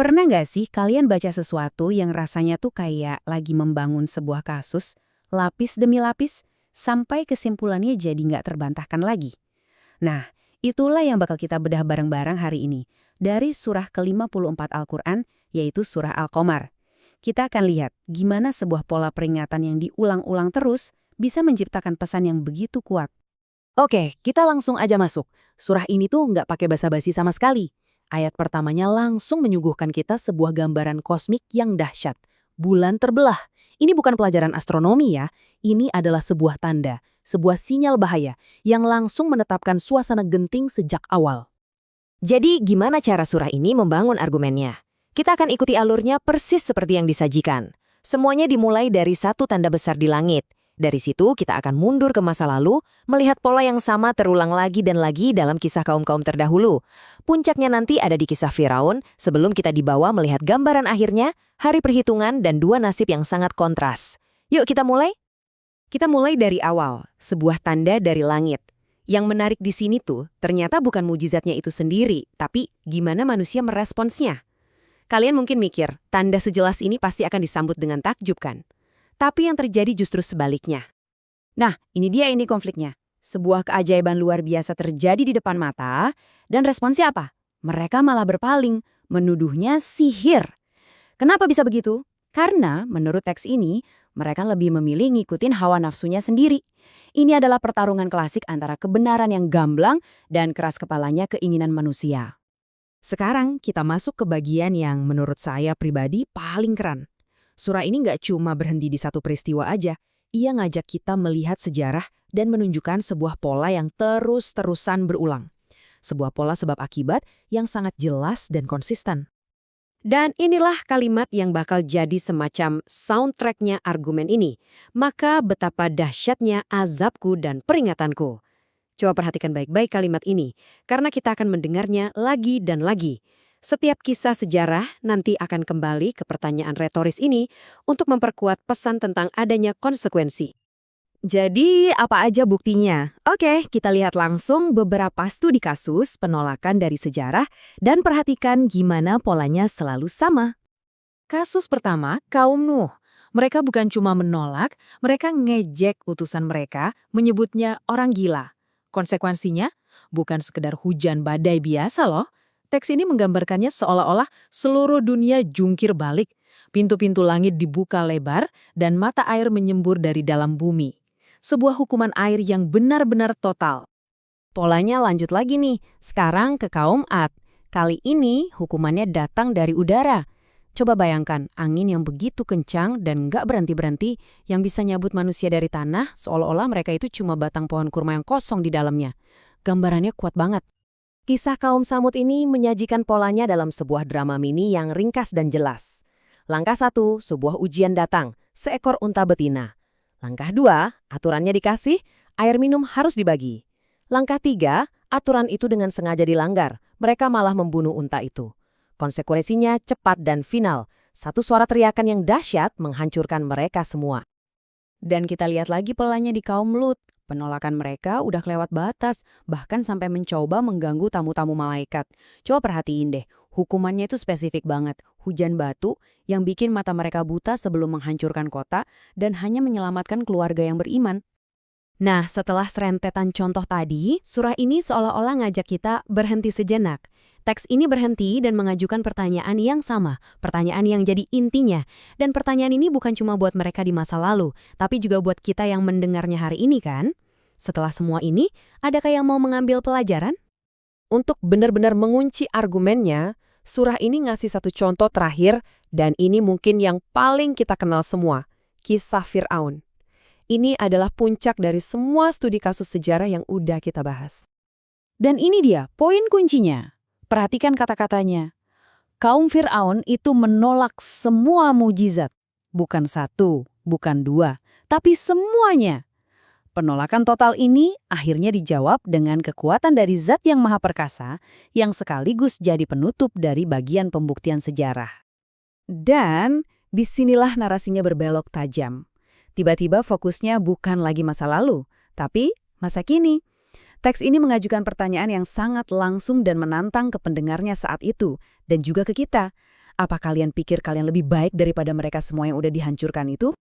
Pernah nggak sih kalian baca sesuatu yang rasanya tuh kayak lagi membangun sebuah kasus, lapis demi lapis, sampai kesimpulannya jadi nggak terbantahkan lagi? Nah, itulah yang bakal kita bedah bareng-bareng hari ini. Dari surah ke-54 Al-Quran, yaitu surah Al-Qamar. Kita akan lihat gimana sebuah pola peringatan yang diulang-ulang terus bisa menciptakan pesan yang begitu kuat. Oke, kita langsung aja masuk. Surah ini tuh nggak pakai basa-basi sama sekali. Ayat pertamanya langsung menyuguhkan kita sebuah gambaran kosmik yang dahsyat. Bulan terbelah. Ini bukan pelajaran astronomi ya. Ini adalah sebuah tanda, sebuah sinyal bahaya yang langsung menetapkan suasana genting sejak awal. Jadi gimana cara surah ini membangun argumennya? Kita akan ikuti alurnya persis seperti yang disajikan. Semuanya dimulai dari satu tanda besar di langit. Dari situ kita akan mundur ke masa lalu, melihat pola yang sama terulang lagi dan lagi dalam kisah kaum-kaum terdahulu. Puncaknya nanti ada di kisah Firaun, sebelum kita dibawa melihat gambaran akhirnya, hari perhitungan dan dua nasib yang sangat kontras. Yuk kita mulai? Kita mulai dari awal, sebuah tanda dari langit. Yang menarik di sini tuh, ternyata bukan mujizatnya itu sendiri, tapi gimana manusia meresponsnya. Kalian mungkin mikir, tanda sejelas ini pasti akan disambut dengan takjub kan? Tapi yang terjadi justru sebaliknya. Nah, ini konfliknya. Sebuah keajaiban luar biasa terjadi di depan mata, dan responsnya apa? Mereka malah berpaling, menuduhnya sihir. Kenapa bisa begitu? Karena, menurut teks ini, mereka lebih memilih ngikutin hawa nafsunya sendiri. Ini adalah pertarungan klasik antara kebenaran yang gamblang dan keras kepalanya keinginan manusia. Sekarang kita masuk ke bagian yang menurut saya pribadi paling keren. Surah ini nggak cuma berhenti di satu peristiwa aja, ia ngajak kita melihat sejarah dan menunjukkan sebuah pola yang terus-terusan berulang. Sebuah pola sebab akibat yang sangat jelas dan konsisten. Dan inilah kalimat yang bakal jadi semacam soundtracknya argumen ini. Maka betapa dahsyatnya azabku dan peringatanku. Coba perhatikan baik-baik kalimat ini, karena kita akan mendengarnya lagi dan lagi. Setiap kisah sejarah nanti akan kembali ke pertanyaan retoris ini untuk memperkuat pesan tentang adanya konsekuensi. Jadi, apa aja buktinya? Oke, kita lihat langsung beberapa studi kasus penolakan dari sejarah dan perhatikan gimana polanya selalu sama. Kasus pertama, kaum Nuh. Mereka bukan cuma menolak, mereka ngejek utusan mereka, menyebutnya orang gila. Konsekuensinya, bukan sekedar hujan badai biasa loh. Teks ini menggambarkannya seolah-olah seluruh dunia jungkir balik. Pintu-pintu langit dibuka lebar dan mata air menyembur dari dalam bumi. Sebuah hukuman air yang benar-benar total. Polanya lanjut lagi nih, sekarang ke kaum Ad. Kali ini hukumannya datang dari udara. Coba bayangkan, angin yang begitu kencang dan nggak berhenti-berhenti yang bisa nyabut manusia dari tanah seolah-olah mereka itu cuma batang pohon kurma yang kosong di dalamnya. Gambarannya kuat banget. Kisah kaum Samud ini menyajikan polanya dalam sebuah drama mini yang ringkas dan jelas. Langkah 1, sebuah ujian datang, seekor unta betina. Langkah 2, aturannya dikasih, air minum harus dibagi. Langkah 3, aturan itu dengan sengaja dilanggar, mereka malah membunuh unta itu. Konsekuensinya cepat dan final, satu suara teriakan yang dahsyat menghancurkan mereka semua. Dan kita lihat lagi polanya di kaum Lut. Penolakan mereka udah kelewat batas, bahkan sampai mencoba mengganggu tamu-tamu malaikat. Coba perhatiin deh, hukumannya itu spesifik banget. Hujan batu yang bikin mata mereka buta sebelum menghancurkan kota dan hanya menyelamatkan keluarga yang beriman. Nah, setelah serentetan contoh tadi, surah ini seolah-olah ngajak kita berhenti sejenak. Teks ini berhenti dan mengajukan pertanyaan yang sama, pertanyaan yang jadi intinya. Dan pertanyaan ini bukan cuma buat mereka di masa lalu, tapi juga buat kita yang mendengarnya hari ini kan? Setelah semua ini, adakah yang mau mengambil pelajaran? Untuk benar-benar mengunci argumennya, surah ini ngasih satu contoh terakhir, dan ini mungkin yang paling kita kenal semua, kisah Firaun. Ini adalah puncak dari semua studi kasus sejarah yang udah kita bahas. Dan ini dia, poin kuncinya. Perhatikan kata-katanya. Kaum Firaun itu menolak semua mujizat. Bukan satu, bukan dua, tapi semuanya. Penolakan total ini akhirnya dijawab dengan kekuatan dari Zat yang Maha Perkasa yang sekaligus jadi penutup dari bagian pembuktian sejarah. Dan disinilah narasinya berbelok tajam. Tiba-tiba fokusnya bukan lagi masa lalu, tapi masa kini. Teks ini mengajukan pertanyaan yang sangat langsung dan menantang ke pendengarnya saat itu, dan juga ke kita. Apa kalian pikir kalian lebih baik daripada mereka semua yang udah dihancurkan itu?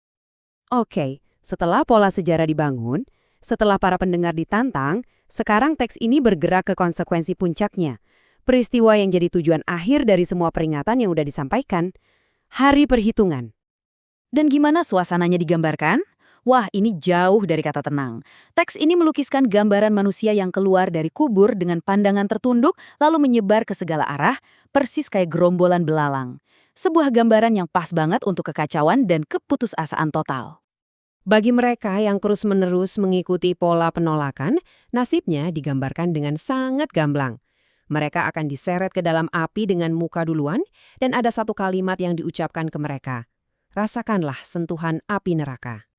Oke, setelah pola sejarah dibangun, setelah para pendengar ditantang, sekarang teks ini bergerak ke konsekuensi puncaknya. Peristiwa yang jadi tujuan akhir dari semua peringatan yang udah disampaikan. Hari perhitungan. Dan gimana suasananya digambarkan? Wah, ini jauh dari kata tenang. Teks ini melukiskan gambaran manusia yang keluar dari kubur dengan pandangan tertunduk lalu menyebar ke segala arah, persis kayak gerombolan belalang. Sebuah gambaran yang pas banget untuk kekacauan dan keputusasaan total. Bagi mereka yang terus-menerus mengikuti pola penolakan, nasibnya digambarkan dengan sangat gamblang. Mereka akan diseret ke dalam api dengan muka duluan, dan ada satu kalimat yang diucapkan ke mereka. Rasakanlah sentuhan api neraka.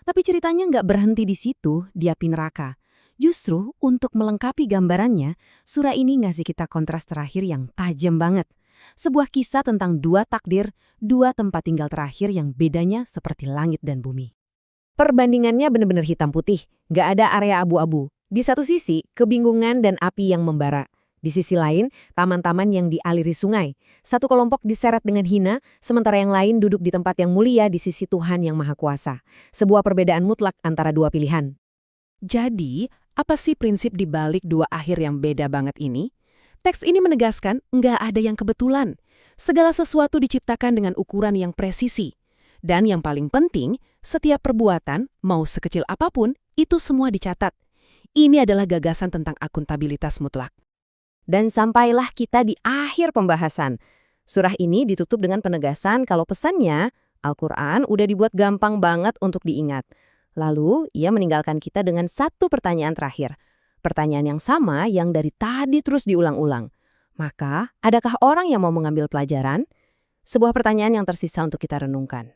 Tapi ceritanya nggak berhenti di situ, di api neraka. Justru untuk melengkapi gambarannya, surah ini ngasih kita kontras terakhir yang tajam banget. Sebuah kisah tentang dua takdir, dua tempat tinggal terakhir yang bedanya seperti langit dan bumi. Perbandingannya benar-benar hitam putih, nggak ada area abu-abu. Di satu sisi, kebingungan dan api yang membara. Di sisi lain, taman-taman yang dialiri sungai. Satu kelompok diseret dengan hina, sementara yang lain duduk di tempat yang mulia di sisi Tuhan yang Maha Kuasa. Sebuah perbedaan mutlak antara dua pilihan. Jadi, apa sih prinsip di balik dua akhir yang beda banget ini? Teks ini menegaskan nggak ada yang kebetulan. Segala sesuatu diciptakan dengan ukuran yang presisi. Dan yang paling penting, setiap perbuatan, mau sekecil apapun, itu semua dicatat. Ini adalah gagasan tentang akuntabilitas mutlak. Dan sampailah kita di akhir pembahasan. Surah ini ditutup dengan penegasan kalau pesannya, Al-Quran udah dibuat gampang banget untuk diingat. Lalu, ia meninggalkan kita dengan satu pertanyaan terakhir. Pertanyaan yang sama yang dari tadi terus diulang-ulang. Maka, adakah orang yang mau mengambil pelajaran? Sebuah pertanyaan yang tersisa untuk kita renungkan.